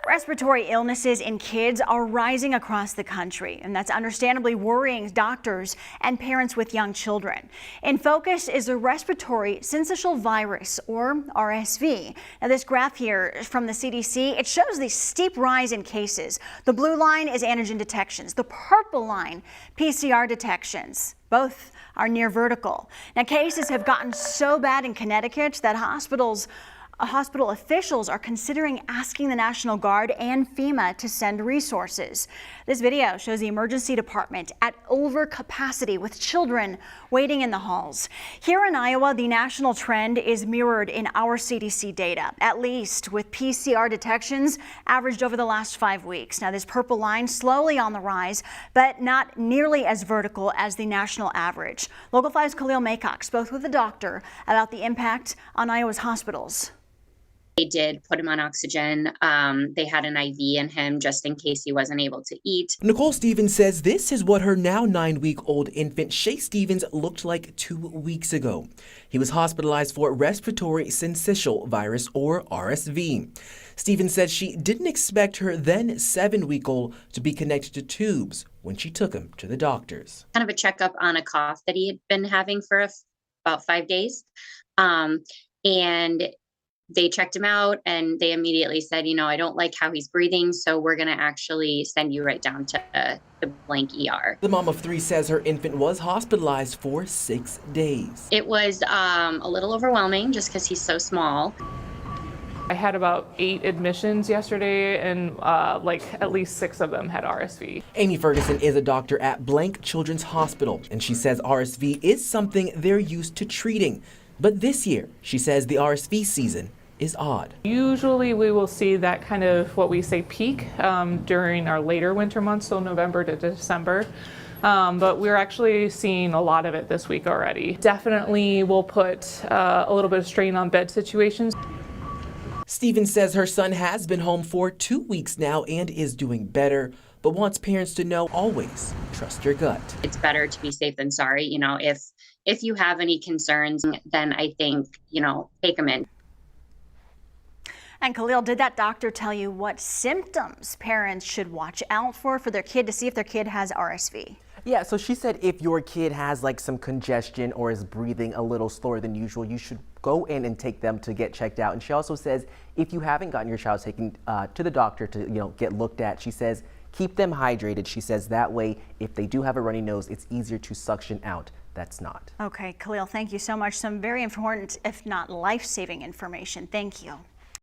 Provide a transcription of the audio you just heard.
Respiratory illnesses in kids are rising across the country, and that's understandably worrying doctors and parents with young children. In focus is the respiratory syncytial virus, or RSV. Now, this graph here from the CDC, it shows the steep rise in cases. The blue line is antigen detections. The purple line, PCR detections. Both are near vertical. Now, cases have gotten so bad in Connecticut that hospital officials are considering asking the National Guard and FEMA to send resources. This video shows the emergency department at overcapacity with children waiting in the halls. Here in Iowa, the national trend is mirrored in our CDC data, at least with PCR detections averaged over the last 5 weeks. Now, this purple line slowly on the rise, but not nearly as vertical as the national average. Local 5's Khalil Maycock spoke with a doctor about the impact on Iowa's hospitals. They did put him on oxygen. They had an IV in him just in case he wasn't able to eat. Nicole Stevens says this is what her now 9-week-old infant Shay Stevens looked like 2 weeks ago. He was hospitalized for respiratory syncytial virus, or RSV. Stevens said she didn't expect her then 7-week-old to be connected to tubes when she took him to the doctors. Kind of a checkup on a cough that he had been having for about 5 days. And they checked him out and they immediately said, I don't like how he's breathing, so we're going to actually send you right down to the blank ER. The mom of 3 says her infant was hospitalized for 6 days. It was a little overwhelming just because he's so small. I had about 8 admissions yesterday, and at least 6 of them had RSV. Amy Ferguson is a doctor at Blank Children's Hospital, and she says RSV is something they're used to treating. But this year, she says the RSV season is odd. Usually we will see that kind of what we say peak during our later winter months, so November to December. But we're actually seeing a lot of it this week already. Definitely will put a little bit of strain on bed situations. Stevens says her son has been home for 2 weeks now and is doing better, but wants parents to know always trust your gut. It's better to be safe than sorry. If you have any concerns, then I think, take them in. And Khalil, did that doctor tell you what symptoms parents should watch out for their kid to see if their kid has RSV? Yeah, so she said if your kid has some congestion or is breathing a little slower than usual, you should go in and take them to get checked out. And she also says if you haven't gotten your child taken to the doctor to get looked at, she says keep them hydrated. She says that way, if they do have a runny nose, it's easier to suction out. That's not. Okay, Khalil, thank you so much. Some very important, if not life-saving information. Thank you.